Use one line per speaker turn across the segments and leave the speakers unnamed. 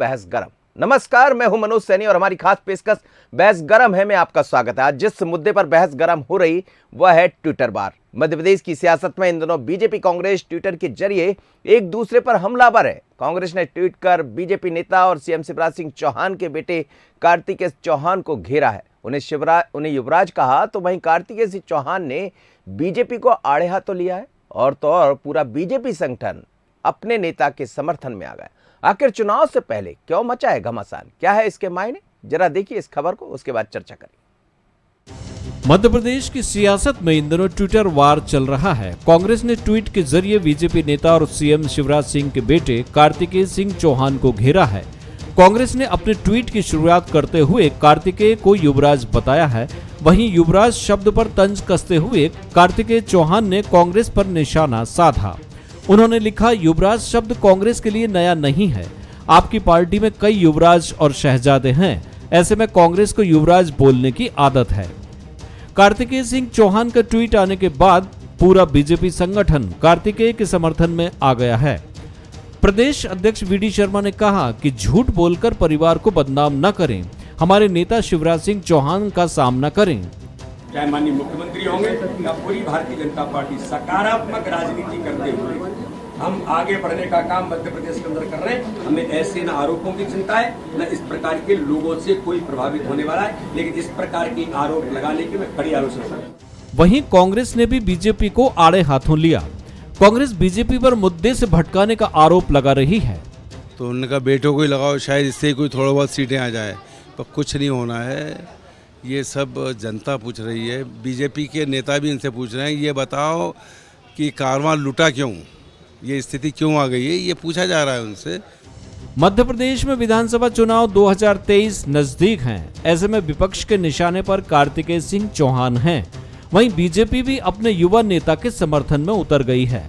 बहस गरम। नमस्कार, मैं हूं मनोज सैनी और हमारी खास पेशकश बहस गरम है में आपका स्वागत है। आज जिस मुद्दे पर बहस गरम हो रही वह है ट्विटर वार। मध्य प्रदेश की सियासत में इन दिनों बीजेपी कांग्रेस ट्विटर के जरिए एक दूसरे पर हमलावर है। कांग्रेस ने ट्वीट कर बीजेपी नेता और सीएम शिवराज सिंह चौहान के बेटे कार्तिकेय चौहान को घेरा है। उन्हें युवराज कहा, तो वहीं कार्तिकेय सिंह चौहान ने बीजेपी को आड़े हाथों लिया है और तो और पूरा बीजेपी संगठन अपने नेता के समर्थन में आ गया। आखिर चुनाव से पहले क्यों मचा है घमासान, क्या है इसके मायने, जरा देखिए इस खबर को, उसके बाद चर्चा करें।
मध्य प्रदेश की सियासत में इन दिनों ट्विटर वार चल रहा है। कांग्रेस ने ट्वीट के जरिए बीजेपी नेता और सीएम शिवराज सिंह के बेटे कार्तिकेय सिंह चौहान को घेरा है। कांग्रेस ने अपने ट्वीट की शुरुआत करते हुए कार्तिकेय को युवराज बताया है। वहीं युवराज शब्द पर तंज कसते हुए कार्तिकेय चौहान ने कांग्रेस पर निशाना साधा। उन्होंने लिखा, युवराज शब्द कांग्रेस के लिए नया नहीं है। आपकी पार्टी में कई युवराज और शहजादे हैं, ऐसे में कांग्रेस को युवराज बोलने की आदत है। कार्तिकेय सिंह चौहान का ट्वीट आने के बाद पूरा बीजेपी संगठन कार्तिकेय के समर्थन में आ गया है। प्रदेश अध्यक्ष वीडी शर्मा ने कहा कि झूठ बोलकर परिवार को बदनाम न करें, हमारे नेता शिवराज सिंह चौहान का सामना करें।
चाहे माननीय मुख्यमंत्री होंगे या पूरी भारतीय जनता पार्टी सकारात्मक राजनीति करते हुए हम आगे बढ़ने का काम मध्य प्रदेश के अंदर कर रहे हैं। हमें ऐसे न आरोपों की चिंता है, न इस प्रकार के लोगों से कोई प्रभावित होने वाला है, लेकिन इस प्रकार की आरोप लगाने की मैं कड़ी आलोचना करता हूं।
वहीं कांग्रेस ने भी बीजेपी को आड़े हाथों लिया। कांग्रेस बीजेपी पर मुद्दे से भटकाने का आरोप लगा रही है।
तो उनका बेटों को ही लगाओ, शायद इससे कोई थोड़ा बहुत सीटें आ जाए, पर कुछ नहीं होना है। ये सब जनता पूछ रही है, बीजेपी के नेता भी इनसे पूछ रहे हैं, ये बताओ कि कारवां लूटा क्यों, ये स्थिति क्यों आ गई है, ये पूछा जा रहा है उनसे।
मध्य प्रदेश में विधानसभा चुनाव 2023 नजदीक हैं। ऐसे में विपक्ष के निशाने पर कार्तिकेय सिंह चौहान हैं। वहीं बीजेपी भी अपने युवा नेता के समर्थन में उतर गई है।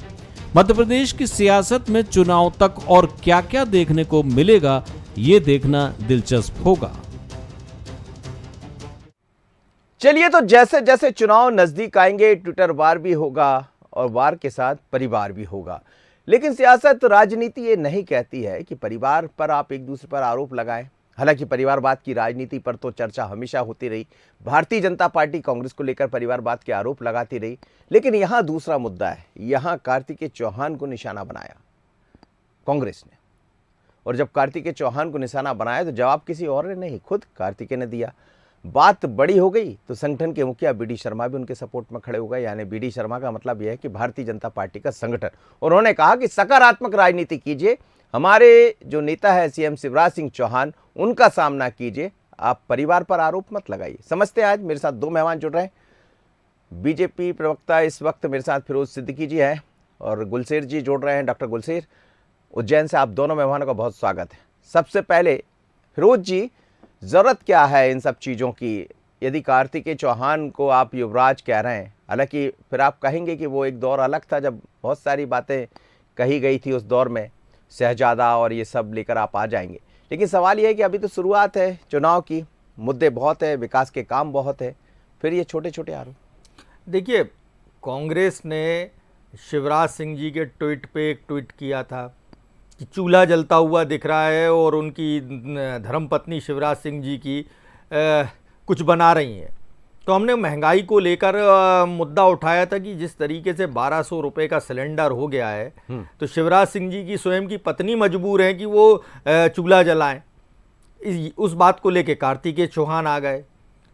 मध्य प्रदेश की सियासत में चुनाव तक और क्या क्या देखने को मिलेगा, ये देखना दिलचस्प होगा।
चलिए, तो जैसे जैसे चुनाव नजदीक आएंगे ट्विटर वार भी होगा और वार के साथ परिवार भी होगा। लेकिन सियासत राजनीति ये नहीं कहती है कि परिवार पर आप एक दूसरे पर आरोप लगाएं। हालांकि परिवारवाद की राजनीति पर तो चर्चा हमेशा होती रही। भारतीय जनता पार्टी कांग्रेस को लेकर परिवारवाद के आरोप लगाती रही, लेकिन यहां दूसरा मुद्दा है। यहां कार्तिकेय चौहान को निशाना बनाया कांग्रेस ने, और जब कार्तिकेय चौहान को निशाना बनाया तो जवाब किसी और ने नहीं, खुद कार्तिकेय ने दिया। बात बड़ी हो गई तो संगठन के मुखिया बीडी शर्मा भी उनके सपोर्ट में खड़े हो गए। यानी बीडी शर्मा का मतलब यह है कि भारतीय जनता पार्टी का संगठन, और उन्होंने कहा कि सकारात्मक राजनीति कीजिए, हमारे जो नेता है सीएम शिवराज सिंह चौहान, उनका सामना कीजिए, आप परिवार पर आरोप मत लगाइए। समझते हैं, आज मेरे साथ दो मेहमान जुड़ रहे हैं। बीजेपी प्रवक्ता इस वक्त मेरे साथ फिरोज सिद्दीकी जी हैं और गुलशेर जी जुड़ रहे हैं, डॉक्टर गुलशेर उज्जैन से। आप दोनों मेहमानों का बहुत स्वागत है। सबसे पहले फिरोज जी, ज़रूरत क्या है इन सब चीज़ों की? यदि कार्तिकेय चौहान को आप युवराज कह रहे हैं, हालांकि फिर आप कहेंगे कि वो एक दौर अलग था जब बहुत सारी बातें कही गई थी, उस दौर में शहजादा और ये सब लेकर आप आ जाएंगे, लेकिन सवाल ये है कि अभी तो शुरुआत है चुनाव की, मुद्दे बहुत है, विकास के काम बहुत है, फिर ये छोटे छोटे आरोप।
देखिए, कांग्रेस ने शिवराज सिंह जी के ट्वीट पे एक ट्वीट किया था कि चूल्हा जलता हुआ दिख रहा है और उनकी धर्मपत्नी शिवराज सिंह जी की कुछ बना रही हैं। तो हमने महंगाई को लेकर मुद्दा उठाया था कि जिस तरीके से 1200 रुपये का सिलेंडर हो गया है, तो शिवराज सिंह जी की स्वयं की पत्नी मजबूर है कि वो चूल्हा जलाएं। उस बात को लेके कार्तिकेय चौहान आ गए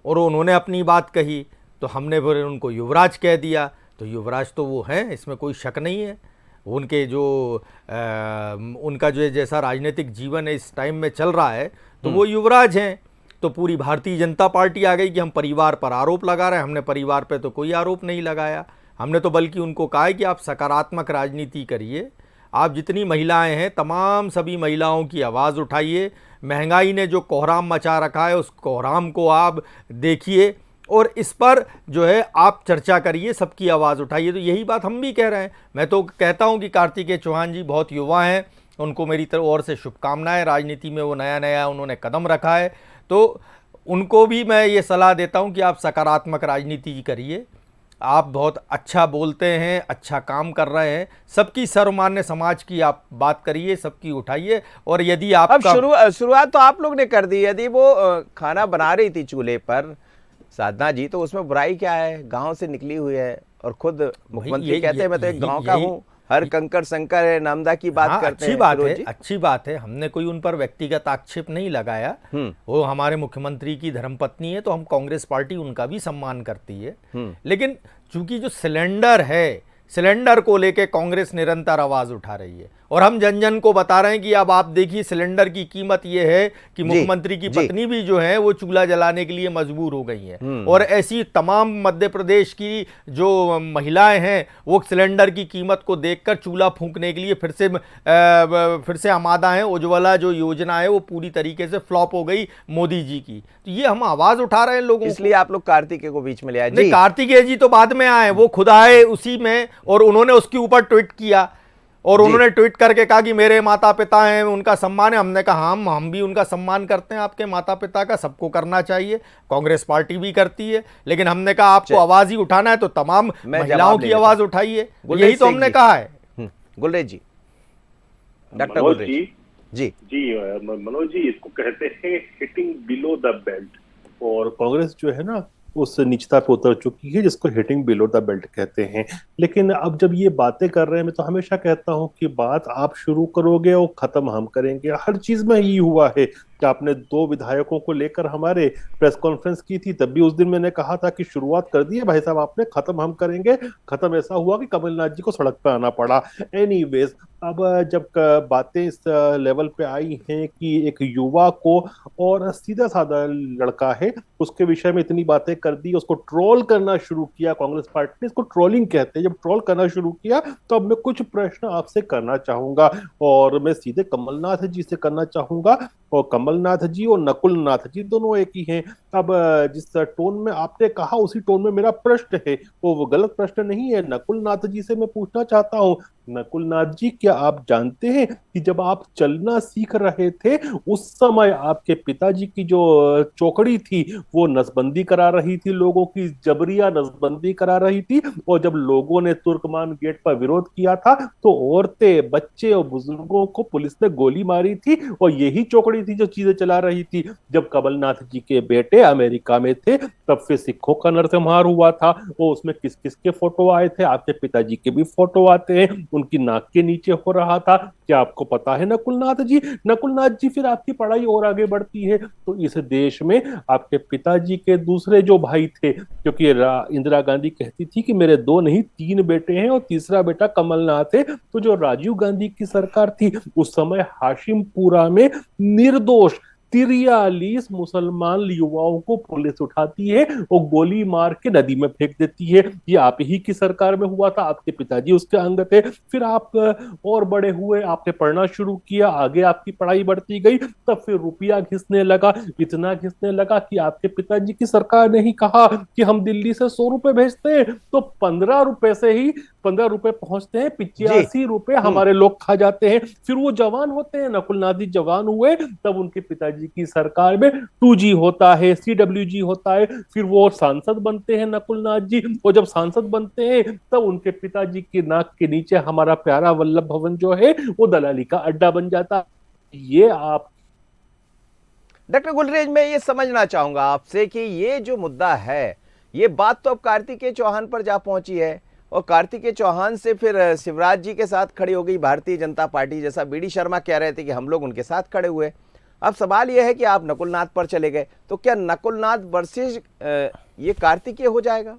और उन्होंने अपनी बात कही, तो हमने फिर उनको युवराज कह दिया। तो युवराज तो वो हैं, इसमें कोई शक नहीं है। उनके जो उनका जो जैसा राजनीतिक जीवन है इस टाइम में चल रहा है, तो वो युवराज हैं। तो पूरी भारतीय जनता पार्टी आ गई कि हम परिवार पर आरोप लगा रहे हैं। हमने परिवार पे तो कोई आरोप नहीं लगाया, हमने तो बल्कि उनको कहा है कि आप सकारात्मक राजनीति करिए, आप जितनी महिलाएं हैं तमाम सभी महिलाओं की आवाज़ उठाइए। महंगाई ने जो कोहराम मचा रखा है उस कोहराम को आप देखिए और इस पर जो है आप चर्चा करिए, सबकी आवाज़ उठाइए। तो यही बात हम भी कह रहे हैं। मैं तो कहता हूं कि कार्तिकेय चौहान जी बहुत युवा हैं, उनको मेरी तरफ ओर से शुभकामनाएं। राजनीति में वो नया नया उन्होंने कदम रखा है, तो उनको भी मैं ये सलाह देता हूं कि आप सकारात्मक राजनीति करिए। आप बहुत अच्छा बोलते हैं, अच्छा काम कर रहे हैं, सबकी सर्वमान्य समाज की आप बात करिए, सबकी उठाइए। और यदि
अब
आपका
शुरुआत तो आप लोग ने कर दी। यदि वो खाना बना रही थी चूल्हे पर साधना जी, तो उसमें बुराई क्या है? गांव से निकली हुई है और खुद मुख्यमंत्री कहते हैं मैं तो एक गांव का हूं, हर कंकर संकर है, नामदा की बात
हाँ,
करते
अच्छी
हैं।
बात
फिरोज
है,
जी,
अच्छी बात है। हमने कोई उन पर व्यक्तिगत आक्षेप नहीं लगाया। वो हमारे मुख्यमंत्री की धर्मपत्नी है, तो हम कांग्रेस पार्टी उनका भी सम्मान करती है। लेकिन चूंकि जो सिलेंडर है, सिलेंडर को लेके कांग्रेस निरंतर आवाज उठा रही है और हम जन जन को बता रहे हैं कि अब आप देखिए सिलेंडर की कीमत ये है कि मुख्यमंत्री की पत्नी भी जो है वो चूल्हा जलाने के लिए मजबूर हो गई हैं। और ऐसी तमाम मध्य प्रदेश की जो महिलाएं हैं वो सिलेंडर की कीमत को देखकर चूल्हा फूंकने के लिए फिर से आमादा हैं। उज्ज्वला जो योजना है वो पूरी तरीके से फ्लॉप हो गई मोदी जी की। तो ये हम आवाज उठा रहे हैं लोगों,
इसलिए आप लोग कार्तिकेय को बीच में ले आए।
नहीं, कार्तिकेय जी तो बाद में आए, वो खुद आए उसी में और उन्होंने उसके ऊपर ट्वीट किया और उन्होंने ट्वीट करके कहा कि मेरे माता पिता हैं, उनका सम्मान है। हमने कहा हम भी उनका सम्मान करते हैं, आपके माता पिता का, सबको करना चाहिए, कांग्रेस पार्टी भी करती है। लेकिन हमने कहा आपको आवाज ही उठाना है तो तमाम महिलाओं की आवाज उठाइए, यही तो हमने कहा है।
गुलरेज जी, डॉक्टर
मनोज
गुलरेज
जी मनोज जी, इसको कहते हैं हिटिंग बिलो द बेल्ट। और कांग्रेस जो है ना उस निचता पे उतर चुकी है जिसको हिटिंग बिलो द बेल्ट कहते हैं। लेकिन अब जब ये बातें कर रहे हैं, मैं तो हमेशा कहता हूं कि बात आप शुरू करोगे और खत्म हम करेंगे। हर चीज में यही हुआ है कि आपने 2 विधायकों को लेकर हमारे प्रेस कॉन्फ्रेंस की थी, तब भी उस दिन मैंने कहा था कि शुरुआत कर दी है भाई साहब आपने, खत्म हम करेंगे। खत्म ऐसा हुआ कि कमलनाथ जी को सड़क पर आना पड़ा। एनीवेज, अब जब बातें इस लेवल पे आई हैं कि एक युवा को, और सीधा साधा लड़का है, उसके विषय में इतनी बातें कर दी, उसको ट्रोल करना शुरू किया कांग्रेस पार्टी ने, इसको ट्रोलिंग कहते हैं। जब ट्रोल करना शुरू किया तो अब मैं कुछ प्रश्न आपसे करना चाहूंगा और मैं सीधे कमलनाथ जी से करना चाहूंगा। और कमलनाथ जी और नकुल नाथ जी दोनों एक ही हैं। अब जिस टोन में आपने कहा उसी टोन में मेरा प्रश्न है, वो गलत प्रश्न नहीं है। नकुल नाथ जी से मैं पूछना चाहता हूँ, नकुल नाथ जी क्या आप जानते हैं कि जब आप चलना सीख रहे थे उस समय आपके पिताजी की जो चौकड़ी थी वो नसबंदी करा रही थी, लोगों की जबरिया नसबंदी करा रही थी। और जब लोगों ने तुर्कमान गेट पर विरोध किया था तो औरतें, बच्चे और बुजुर्गों को पुलिस ने गोली मारी थी और यही चौकड़ी थी जो चीजें चला रही थी। जब कमलनाथ जी के बेटे अमेरिका में थे तब फिर सिखों का नरसंहार हुआ था, वो उसमें किस किस के फोटो आए थे? आपके पिताजी के भी फोटो आते हैं, उनकी नाक के नीचे हो रहा था। क्या आपको पता है नकुलनाथ जी? नकुलनाथ जी, फिर आपकी पढ़ाई और आगे बढ़ती है तो इस देश में आपके पिताजी के दूसरे जो भाई थे, क्योंकि इंदिरा गांधी कहती थी कि मेरे 2 नहीं 3 बेटे हैं और तीसरा बेटा कमलनाथ है, तो जो राजीव गांधी की सरकार थी उस समय हाशिमपुरा में निर्दोष 43 मुसलमान युवाओं को पुलिस उठाती है और गोली मार के नदी में फेंक देती है। ये आप ही की सरकार में हुआ था, आपके पिताजी उसके अंग थे। फिर आप और बड़े हुए, आपने पढ़ना शुरू किया, आगे आपकी पढ़ाई बढ़ती गई, तब फिर रुपया घिसने लगा, इतना घिसने लगा कि आपके पिताजी की सरकार ने ही कहा कि हम दिल्ली से 100 रुपए भेजते हैं तो 15 रुपए से ही 15 रुपए पहुंचते हैं, 85 रुपए हमारे लोग खा जाते हैं। फिर वो जवान होते हैं, नकुलनाथ जी जवान हुए, तब उनके पिताजी की सरकार में 2G होता है, CWG होता है, फिर वो सांसद बनते हैं नकुलनाथ जी। और जब सांसद बनते हैं तब उनके पिताजी की नाक के नीचे हमारा प्यारा वल्लभ भवन जो है वो दलाली का अड्डा बन जाता। ये आप
डॉक्टर गुलरेज, मैं ये समझना चाहूंगा आपसे कि ये जो मुद्दा है, ये बात तो अब कार्तिकेय चौहान पर जा पहुंची है और कार्तिकेय चौहान से फिर शिवराज जी के साथ खड़ी हो गई भारतीय जनता पार्टी। जैसा BD शर्मा कह रहे थे कि हम लोग उनके साथ खड़े हुए। अब सवाल यह है कि आप नकुलनाथ पर चले गए, तो क्या नकुलनाथ वर्सेस ये कार्तिकेय हो जाएगा?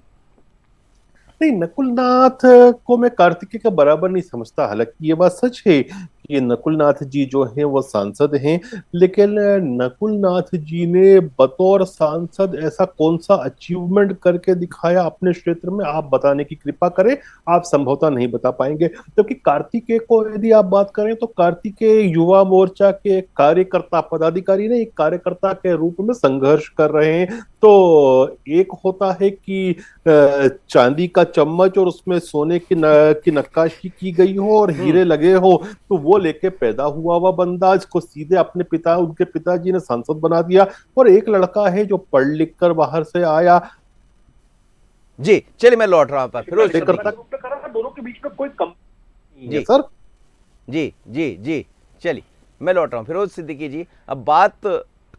नहीं, नकुलनाथ को मैं कार्तिकेय का बराबर नहीं समझता। हालांकि ये बात सच है कि ये नकुलनाथ जी जो हैं वो सांसद हैं, लेकिन नकुलनाथ जी ने बतौर सांसद ऐसा कौन सा अचीवमेंट करके दिखाया अपने क्षेत्र में, आप बताने की कृपा करें। आप संभवतः नहीं बता पाएंगे, क्योंकि कार्तिकेय को यदि आप बात करें तो कार्तिकेय युवा मोर्चा के कार्यकर्ता, पदाधिकारी ने एक कार्यकर्ता के रूप में संघर्ष कर रहे हैं। तो एक होता है कि चांदी का चम्मच और उसमें सोने की नक्काशी की गई हो और हीरे लगे हो, तो वो लेके पैदा हुआ बंदा, इसको सीधे अपने उनके पिताजी ने सांसद बना दिया। और एक लड़का है जो पढ़ लिख कर बाहर से आया,
जी चलिए मैं लौट रहा हूं पर फिरोज
कार्यकर्ता के ऊपर करा, दोनों के बीच में कोई कम नहीं
जी।
है सर।
जी जी जी चलिए मैं लौट रहा हूँ फिरोज सिद्दीकी जी। अब बात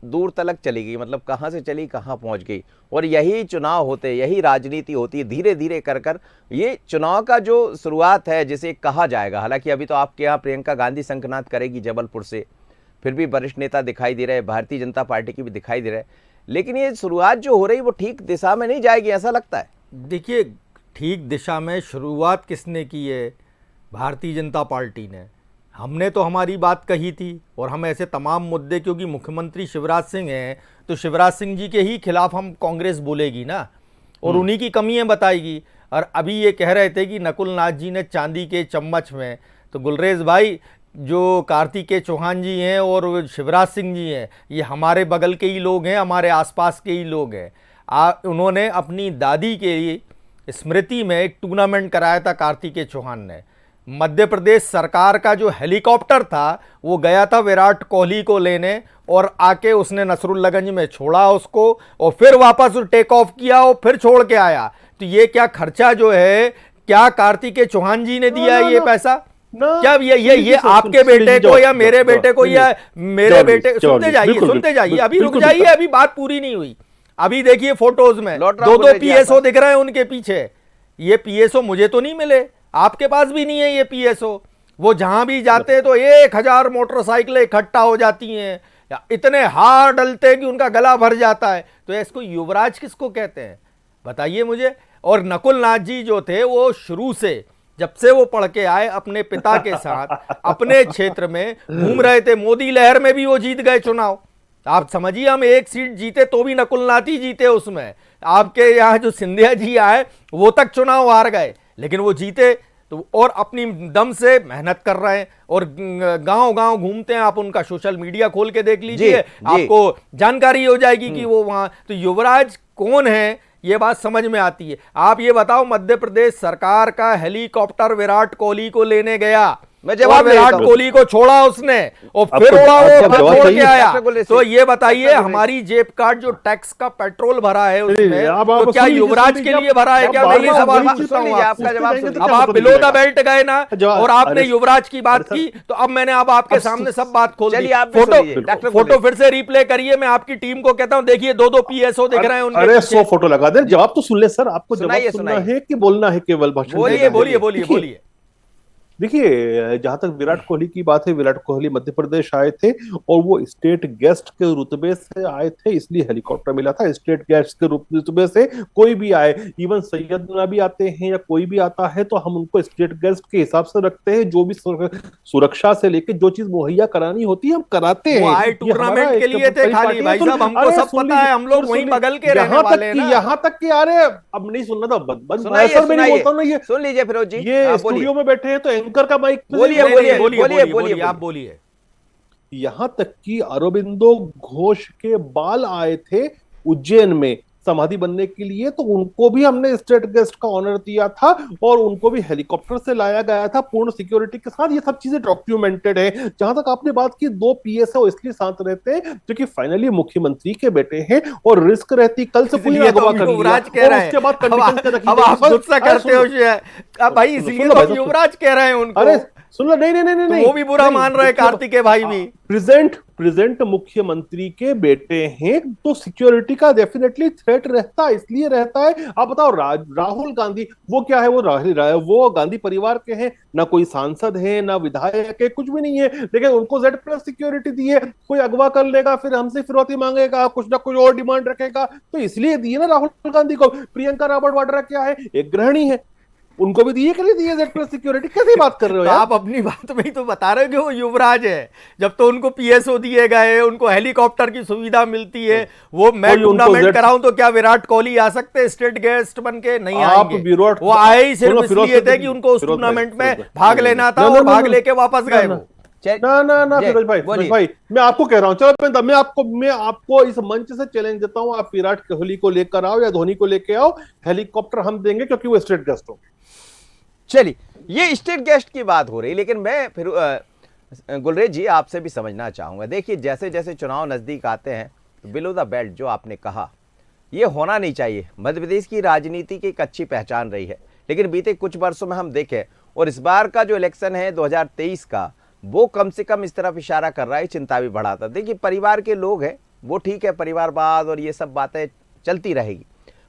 दूर तलक चली गई, मतलब कहाँ से चली कहाँ पहुँच गई, और यही चुनाव होते, यही राजनीति होती है, धीरे धीरे कर कर ये चुनाव का जो शुरुआत है जिसे कहा जाएगा। हालांकि अभी तो आपके यहाँ प्रियंका गांधी शंखनाद करेगी जबलपुर से, फिर भी वरिष्ठ नेता दिखाई दे रहे, भारतीय जनता पार्टी की भी दिखाई दे रहे, लेकिन ये शुरुआत जो हो रही वो ठीक दिशा में नहीं जाएगी ऐसा लगता है।
देखिए, ठीक दिशा में शुरुआत किसने की है? भारतीय जनता पार्टी ने। हमने तो हमारी बात कही थी, और हम ऐसे तमाम मुद्दे, क्योंकि मुख्यमंत्री शिवराज सिंह हैं तो शिवराज सिंह जी के ही खिलाफ हम कांग्रेस बोलेगी ना, और उन्हीं की कमियां बताएगी। और अभी ये कह रहे थे कि नकुल नाथ जी ने चांदी के चम्मच में, तो गुलरेज भाई जो कार्तिकेय चौहान जी हैं और शिवराज सिंह जी हैं, ये हमारे बगल के ही लोग हैं, हमारे आसपास के ही लोग हैं। उन्होंने अपनी दादी के स्मृति में एक टूर्नामेंट कराया था कार्तिकेय चौहान ने। मध्य प्रदेश सरकार का जो हेलीकॉप्टर था वो गया था विराट कोहली को लेने, और आके उसने नसरुल्लागंज में छोड़ा उसको, और फिर वापस टेक ऑफ किया और फिर छोड़ के आया। तो ये क्या खर्चा जो है, क्या कार्तिकेय चौहान जी ने दिया है ये पैसा? क्या ये आपके बेटे को या मेरे बेटे को या मेरे बेटे, सुनते जाइए अभी रुक जाइए, अभी बात पूरी नहीं हुई। अभी देखिए फोटोज में दो पीएसओ दिख रहे हैं उनके पीछे। ये पीएसओ मुझे तो नहीं मिले, आपके पास भी नहीं है ये पीएसओ। वो जहां भी जाते हैं तो 1000 मोटरसाइकिलें इकट्ठा हो जाती हैं, इतने हार डलते हैं कि उनका गला भर जाता है। तो इसको युवराज किसको कहते हैं बताइए मुझे। और नकुल नाथ जी जो थे वो शुरू से, जब से वो पढ़ के आए अपने पिता के साथ अपने क्षेत्र में घूम रहे थे, मोदी लहर में भी वो जीत गए चुनाव। आप समझिए, हम एक सीट जीते तो भी नकुल नाथ ही जीते उसमें। आपके यहाँ जो सिंधिया जी आए वो तक चुनाव हार गए, लेकिन वो जीते। तो और अपनी दम से मेहनत कर रहे हैं, और गांव गांव घूमते हैं। आप उनका सोशल मीडिया खोल के देख लीजिए, आपको जानकारी हो जाएगी कि वो वहां। तो युवराज कौन है ये बात समझ में आती है। आप ये बताओ, मध्य प्रदेश सरकार का हेलीकॉप्टर विराट कोहली को लेने गया,
मैं जवाब
विराट कोहली को छोड़ा उसने और फिर उड़ा वो छोड़ के आया। तो ये बताइए, हमारी जेब काट जो टैक्स का पेट्रोल भरा है उसमें, तो क्या युवराज के लिए भरा है क्या? मैं ये सवाल पूछता हूँ आपका जवाब। अब आप बिलो द बेल्ट गए ना, और आपने युवराज की बात की, तो अब मैंने अब आपके सामने सब बात खोल दी। फोटो फिर से रिप्ले करिए। मैं आपकी टीम को कहता हूँ, देखिए 2 पीएसओ दिख रहे हैं उनके।
अरे 100 फोटो लगा दे। जवाब तो सुन ले सर, आपको जवाब सुनना है कि बोलना है केवल?
बोलिए।
देखिए, जहां तक विराट कोहली की बात है, विराट कोहली मध्य प्रदेश आए थे और वो स्टेट गेस्ट के रुतबे से आए थे, इसलिए हेलीकॉप्टर मिला था। स्टेट गेस्ट के रुतबे से कोई भी आए, इवन सैयद ना भी आते हैं या कोई भी आता है, तो हम उनको स्टेट गेस्ट के हिसाब से रखते हैं। जो भी सुरक्षा से लेके जो चीज मुहैया करानी होती है हम कराते हैं।
आए टूर्नामेंट के लिए थे खाली, भाई साहब हमको सब पता है, हम लोग वहीं बगल के रहने वाले हैं ना।
यहाँ तक कि अरे अब नहीं सुनना था,
सुन लीजिए फिरोज जी।
ये स्टूडियो में बैठे हैं तो एंकर का माइक
बोलिए आप बोलिए।
यहां तक कि अरबिंदो घोष के बाल आए थे उज्जैन में समाधि बनने के लिए, तो उनको भी हमने स्टेट गेस्ट का ऑनर दिया था और उनको भी हेलीकॉप्टर से लाया गया था पूर्ण सिक्योरिटी के साथ। ये सब चीजें डॉक्यूमेंटेड है। जहां तक आपने बात की 2 पीएसओ इसलिए साथ रहते हैं क्योंकि फाइनली मुख्यमंत्री के बेटे हैं और रिस्क रहती कल से पूरी अगवा कर लिया और उसके बाद
अब आप गुस्सा करते हो भाई, इसलिए तो युवराज कह रहे हैं उनको।
अरे सुन लो, नहीं,
वो भी बुरा मान रहे हैं कार्तिकेय भाई भी।
प्रेजेंट मुख्यमंत्री के बेटे हैं तो सिक्योरिटी का डेफिनेटली थ्रेट रहता है, इसलिए रहता है। आप बताओ, राहुल गांधी वो क्या है? वो गांधी परिवार के हैं, ना कोई सांसद है ना विधायक है, कुछ भी नहीं है, लेकिन उनको Z+ सिक्योरिटी दी है। कोई अगवा कर लेगा फिर हमसे फिरौती मांगेगा, कुछ ना कुछ और डिमांड रखेगा, तो इसलिए दिए ना राहुल गांधी को। प्रियंका रॉबर्ट वाड्रा क्या है? एक गृहिणी है, उनको भी दिए के लिए दिए Z+ सिक्योरिटी। कैसी बात कर रहे हो यार?
आप अपनी बात में ही तो बता रहे हो कि वो युवराज है। जब तो उनको पीएसओ दिए गए, उनको हेलीकॉप्टर की सुविधा मिलती है, वो मैं टूर्नामेंट कराऊं तो क्या विराट कोहली आ सकते हैं स्टेट गेस्ट बन के? नहीं आएंगे। वो आए ही सिर्फ इसलिए थे कि उनको उस टूर्नामेंट में भाग लेना था और भाग लेके वापस गए वो।
ना फिरोज भाई, मैं आपको कह रहा हूँ, चलो मैं आपको इस मंच से चैलेंज देता हूँ, आप विराट कोहली को लेकर आओ या धोनी को लेकर आओ, हेलीकॉप्टर हम देंगे क्योंकि वो स्टेट गेस्ट हो।
चलिए, ये स्टेट गेस्ट की बात हो रही, लेकिन मैं फिर गुलरेज जी आपसे भी समझना चाहूंगा। देखिए, जैसे जैसे चुनाव नजदीक आते हैं, बिलो द बेल्ट जो आपने कहा, ये होना नहीं चाहिए। मध्य प्रदेश की राजनीति की एक अच्छी पहचान रही है, लेकिन बीते कुछ वर्षों में हम देखें, और इस बार का जो इलेक्शन है 2023 का, वो कम से कम इस तरफ इशारा कर रहा है, चिंता भी बढ़ाता। देखिए, परिवार के लोग हैं, वो ठीक है, परिवारवाद और ये सब बातें चलती रहेगी,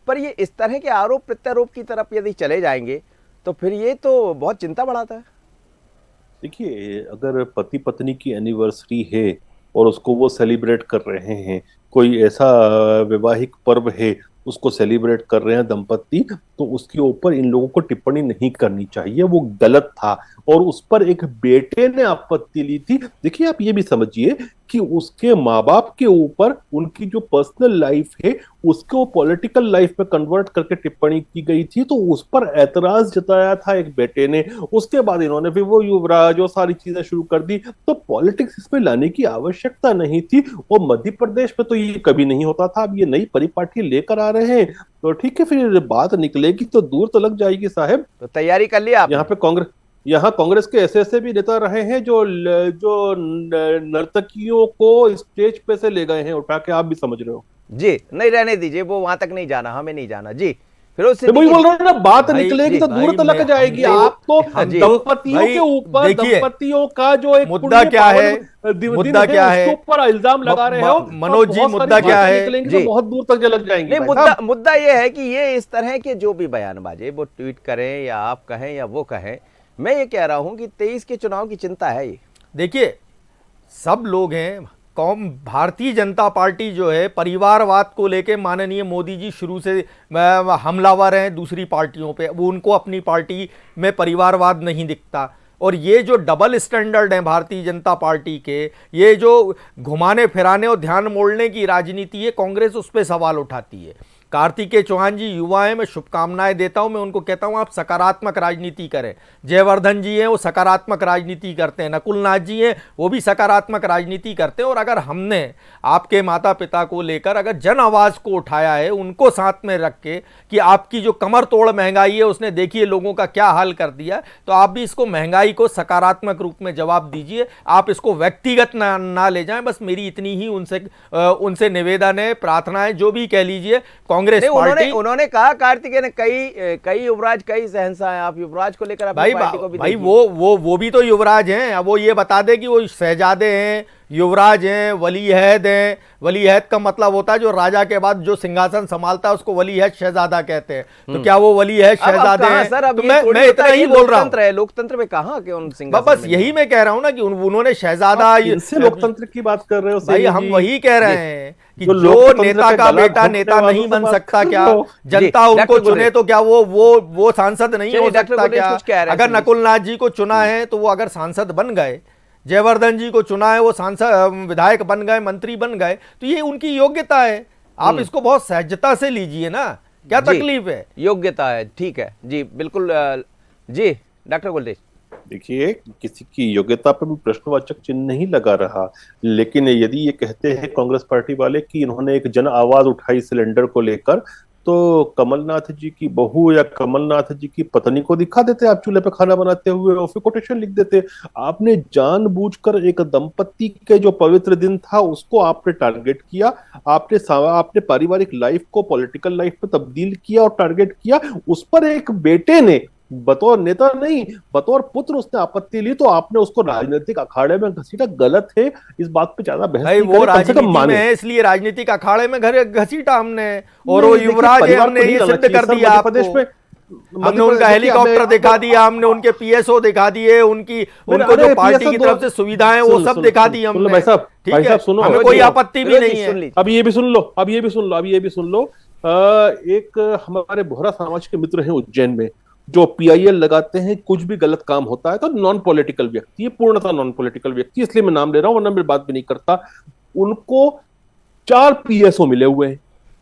पर ये इस तरह के आरोप प्रत्यारोप की तरफ यदि चले जाएंगे तो फिर ये तो बहुत चिंता बढ़ाता है।
देखिए, अगर पति पत्नी की एनिवर्सरी है और उसको वो सेलिब्रेट कर रहे हैं, कोई ऐसा वैवाहिक पर्व है उसको सेलिब्रेट कर रहे हैं दंपति, तो उसके ऊपर इन लोगों को टिप्पणी नहीं करनी चाहिए, वो गलत था। और उस पर एक बेटे ने आपत्ति ली थी। देखिए, आप ये भी समझिए कि उसके माँ बाप के ऊपर उनकी जो पर्सनल लाइफ है उसको पॉलिटिकल लाइफ में कन्वर्ट करके टिप्पणी की गई थी, तो उस पर ऐतराज जताया था एक बेटे ने। उसके बाद इन्होंने फिर वो युवराज और सारी चीजें शुरू कर दी। तो पॉलिटिक्स इसमें लाने की आवश्यकता नहीं थी, और मध्य प्रदेश में तो ये कभी नहीं होता था। अब ये नई परिपाटी लेकर आ रहे हैं, तो ठीक है, फिर बात निकलेगी तो दूर तो लग जाएगी साहब।
तो तैयारी कर लिया आप?
यहाँ कांग्रेस के ऐसे भी नेता रहे हैं जो नर्तकियों को स्टेज पे से ले गए हैं उठा के, आप भी समझ रहे हो।
जी, नहीं, रहने दीजिए, वो वहां तक नहीं जाना, हमें नहीं जाना जी। फिर उससे
वही बोल रहा हूँ ना, बात निकलेगी तो दूर तो लग जाएगी। आप तो दंपतियों के ऊपर, दंपतियों का जो एक
मुद्दा क्या है, मुद्दा क्या है,
उसके ऊपर इल्जाम लगा रहे हो
मनोज जी, मुद्दा क्या है,
तो बहुत दूर तक लग जाएंगे।
मुद्दा ये है कि ये इस तरह के जो भी बयानबाजी, वो ट्वीट करें या आप कहें या वो कहें, मैं ये कह रहा हूं कि 23 के चुनाव की चिंता है। ये
देखिए, सब लोग हैं, कौम भारतीय जनता पार्टी जो है परिवारवाद को लेके माननीय मोदी जी शुरू से हमलावर हैं दूसरी पार्टियों पे। वो उनको अपनी पार्टी में परिवारवाद नहीं दिखता, और ये जो डबल स्टैंडर्ड हैं भारतीय जनता पार्टी के, ये जो घुमाने फिराने और ध्यान मोड़ने की राजनीति है, कांग्रेस उस पर सवाल उठाती है। कार्तिकेय चौहान जी युवा हैं, मैं शुभकामनाएं देता हूं, मैं उनको कहता हूं आप सकारात्मक राजनीति करें। जयवर्धन जी हैं, वो सकारात्मक राजनीति करते हैं। नकुल नाथ जी हैं, वो भी सकारात्मक राजनीति करते हैं। और अगर हमने आपके माता पिता को लेकर अगर जन आवाज़ को उठाया है, उनको साथ में रख के कि आपकी जो कमर तोड़ महंगाई है उसने देखिए लोगों का क्या हाल कर दिया, तो आप भी इसको महंगाई को सकारात्मक रूप में जवाब दीजिए। आप इसको व्यक्तिगत ना ले जाएं। बस मेरी इतनी ही उनसे निवेदन है, प्रार्थना है, जो भी कह लीजिए। कांग्रेस पार्टी,
उन्होंने कहा कार्तिकेय ने कई युवराज, कई शहंशाह हैं, आप युवराज को लेकर
भाई वो भी तो युवराज हैं। अब वो ये बता दे कि वो शहजादे हैं, युवराज हैं, वली अहद हैं। वली अहद का मतलब होता है जो राजा के बाद जो सिंहासन संभालता है उसको वली अहद शहजादा कहते हैं। तो क्या वो वली अहद शहजादे हैं?
तो
मैं इतना ही बोल रहा हूँ।
लोकतंत्र में कहा कि उन
बस यही मैं कह रहा हूँ ना कि उन्होंने शहजादा,
इनसे लोकतंत्र की बात कर रहे हो
भाई, हम वही कह रहे हैं कि जो नेता का बेटा नेता नहीं बन सकता, क्या जनता उनको चुने तो क्या वो सांसद नहीं हो सकता क्या? अगर नकुल नाथ जी को चुना है तो वो अगर सांसद बन गए, जयवर्धन जी को चुना है वो सांसद विधायक बन गए, मंत्री बन गए, तो ये उनकी योग्यता है। आप इसको बहुत सहजता से लीजिए ना, क्या तकलीफ है?
योग्यता है, ठीक है जी, बिल्कुल जी। डॉक्टर गुलटेज,
देखिए, किसी की योग्यता पर भी प्रश्नवाचक चिन्ह नहीं लगा रहा, लेकिन यदि ये कहते हैं कांग्रेस पार्टी वाले कि इन्होंने एक जन आवाज उठाई सिलेंडर को लेकर, तो कमलनाथ जी की बहू या कमलनाथ जी की पत्नी को दिखा देते आप चूल्हे पे खाना बनाते हुए, और फिर कोटेशन लिख देते। आपने जानबूझकर एक दंपति के जो पवित्र दिन था उसको आपने टारगेट किया, आपने पारिवारिक लाइफ को पॉलिटिकल लाइफ में तब्दील किया और टारगेट किया। उस पर एक बेटे ने बतौर नेता नहीं, बतौर पुत्र उसने आपत्ति ली, तो आपने उसको राजनीतिक अखाड़े में घसीटा। गलत है, इस बात पे ज्यादा बहस नहीं
वो राजनीति में है, इसलिए राजनीतिक अखाड़े में घसीटा हमने, और वो युवराज है, हमने ये सिद्ध कर दिया आपको। हमने उनका हेलीकॉप्टर दिखा दिया, हमने उनके पीएसओ दिखा दिए, उनको जो पार्टी की तरफ से सुविधाएं वो सब दिखा दी हमने।
भाई साहब सुनो,
हमें कोई आपत्ति भी नहीं है।
अब ये भी सुन लो, एक हमारे बोहरा समाज के मित्र हैं उज्जैन में, जो पीआईएल लगाते हैं, कुछ भी गलत काम होता है तो नॉन पॉलिटिकल व्यक्ति है, पूर्णतः नॉन पॉलिटिकल व्यक्ति, इसलिए मैं नाम ले रहा हूं, वरना मैं बात भी नहीं करता। उनको 4 पीएसओ मिले हुए हैं,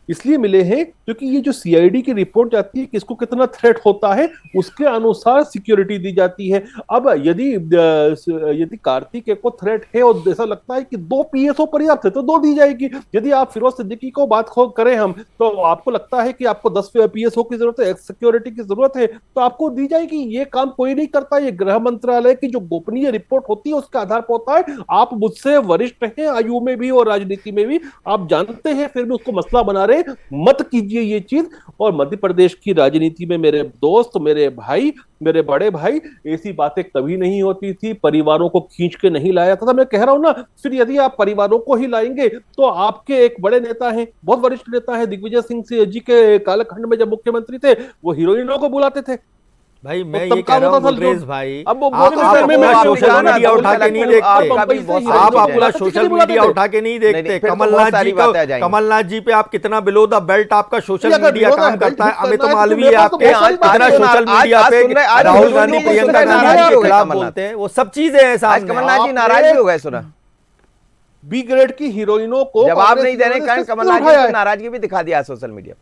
इसलिए मिले हैं क्योंकि ये जो सीआईडी की रिपोर्ट जाती है किसको कितना थ्रेट होता है उसके अनुसार सिक्योरिटी दी जाती है। अब यदि कार्तिक को थ्रेट है और ऐसा लगता है कि 2 पीएसओ पर्याप्त है तो 2 दी जाएगी। यदि आप फिरोज सिद्दीकी को बात करें हम, तो आपको लगता है कि आपको 10 पीएसओ की जरूरत है, सिक्योरिटी की जरूरत है, तो आपको दी जाएगी। ये काम कोई नहीं करता, ये गृह मंत्रालय की जो गोपनीय रिपोर्ट होती है उसके आधार पर होता है। आप मुझसे वरिष्ठ हैं आयु में भी और राजनीति में भी, आप जानते हैं, फिर भी उसको मसला बना रहे। मत कीजिए ये चीज। और मध्य प्रदेश की राजनीति में मेरे दोस्त, मेरे भाई, मेरे बड़े भाई, ऐसी बातें कभी नहीं होती थी। परिवारों को खींच के नहीं लाया था। मैं कह रहा हूं ना, फिर यदि आप परिवारों को ही लाएंगे तो आपके एक बड़े नेता हैं, बहुत वरिष्ठ नेता है, दिग्विजय सिंह जी के कालखंड में जब मुख्यमंत्री थे वो हीरोइनों को बुलाते थे।
भाई मैं
तब
ये
का
कह रहा हूँ
होता था
गुलरेज
जो-
भाई,
अब वो
आप
बोले में
अपना
मैं
सोशल
जाना
मीडिया
था,
उठा के नहीं
आप
देखते,
कभी से ही
आप
नहीं
अपना
जाते,
सोशल
किसी
मीडिया
बुलाते
उठा के नहीं
नहीं,
देखते।
फिर तो
कमलनाथ
बहुत सारी
जी का,
बातें आ जाएंगी।
कमलनाथ जी पे आप कितना बिलो द बेल्ट आपका सोशल
अगर
मीडिया
below the
काम
belt
करता है।
भी
अमित
करना है तो
मालवीय
मेरे पास तो
आपके
बहुत सारी
कितना
बातें हैं।
सोशल
आज
मीडिया पे
सुन रहे- आज
राहुल
सुन
गांधी,
रहे-
प्रियंका
सुन रहे-
गांधी
नाराज
के
हो गए
खिलाफ
कमलनाथ।
बोलते हैं, वो सब चीजें हैं
आज
सामने।
कमलनाथ जी
आपने-
नाराज भी हो गए, सुना।
बी ग्रेड की हीरोइनों को
जवाब
कांग्रेस
नहीं देने
ने
के कारण
किसने
कमलनाथ जी
उठाया
की
है?
नाराजगी भी दिखा दिया सोशल मीडिया पर।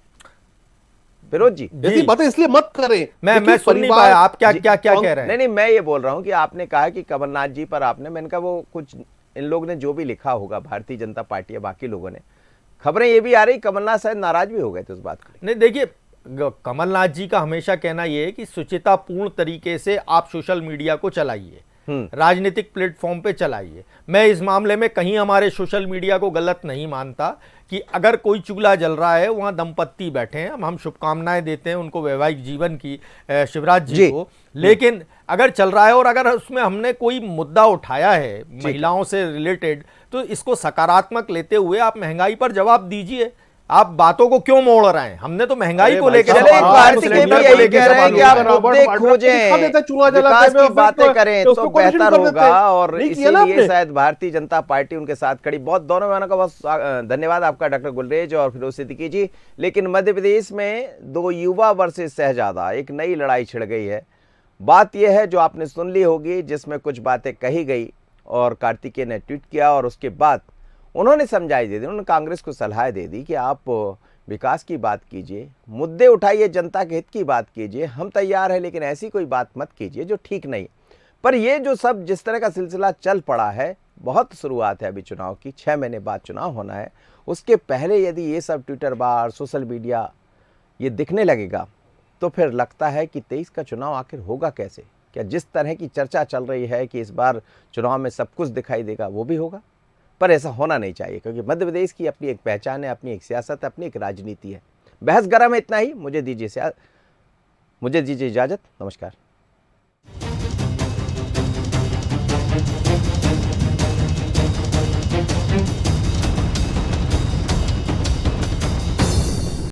फिरोज जी,
ऐसी बातें इसलिए मत करें।
मैं
देखिए,
सुन नहीं
परिवार-
पाया आप क्या
जी,
क्या क्या कह रहे हैं।
नहीं नहीं, मैं ये बोल रहा हूं कि आपने कहा कि कमलनाथ जी पर मैंने कहा वो कुछ इन लोग ने जो भी लिखा होगा, भारतीय जनता पार्टी या बाकी लोगों ने, खबरें ये भी आ रही कमलनाथ शायद नाराज भी हो गए थे उस बात को।
नहीं देखिए, कमलनाथ जी का हमेशा कहना यह है कि सुचितापूर्ण तरीके से आप सोशल मीडिया को चलाइए, राजनीतिक प्लेटफॉर्म पे चलाइए। मैं इस मामले में कहीं हमारे सोशल मीडिया को गलत नहीं मानता कि अगर कोई चूल्हा जल रहा है वहां दंपत्ति बैठे हैं, हम शुभकामनाएं देते हैं उनको वैवाहिक जीवन की, शिवराज जी को। लेकिन अगर चल रहा है और अगर उसमें हमने कोई मुद्दा उठाया है महिलाओं से रिलेटेड, तो इसको सकारात्मक लेते हुए आप महंगाई पर जवाब दीजिए। आप बातों को क्यों मोड़ रहे हैं? हमने तो महंगाई को लेकर
चले कार्तिक भी यही कह रहे हैं कि आप मुद्दे खोजें, विकास की बातें करें तो बेहतर होगा। और इसीलिए शायद भारतीय जनता पार्टी उनके साथ खड़ी। बहुत दोनों बहनों का बहुत धन्यवाद आपका, डॉक्टर गुलरेज और फिरोज सिद्दीकी जी। लेकिन मध्य प्रदेश में 2 युवा वर्सेस शहजादा, एक नई लड़ाई छिड़ गई है। बात यह है जो आपने सुन ली होगी, जिसमें कुछ बातें कही गई और कार्तिकेय ने ट्वीट किया और उसके बाद उन्होंने समझाई दे दी, उन्होंने कांग्रेस को सलाह दे दी कि आप विकास की बात कीजिए, मुद्दे उठाइए, जनता के हित की बात कीजिए, हम तैयार हैं, लेकिन ऐसी कोई बात मत कीजिए जो ठीक नहीं। पर ये जो सब जिस तरह का सिलसिला चल पड़ा है, बहुत शुरुआत है अभी चुनाव की, 6 महीने बाद चुनाव होना है। उसके पहले यदि ये सब ट्विटर बार, सोशल मीडिया ये दिखने लगेगा तो फिर लगता है कि 23 का चुनाव आखिर होगा कैसे? क्या जिस तरह की चर्चा चल रही है कि इस बार चुनाव में सब कुछ दिखाई देगा, वो भी होगा? पर ऐसा होना नहीं चाहिए, क्योंकि मध्य प्रदेश की अपनी एक पहचान है, अपनी एक सियासत है, अपनी एक राजनीति है। बहस गरम है, इतना ही। मुझे दीजिए इजाजत। नमस्कार।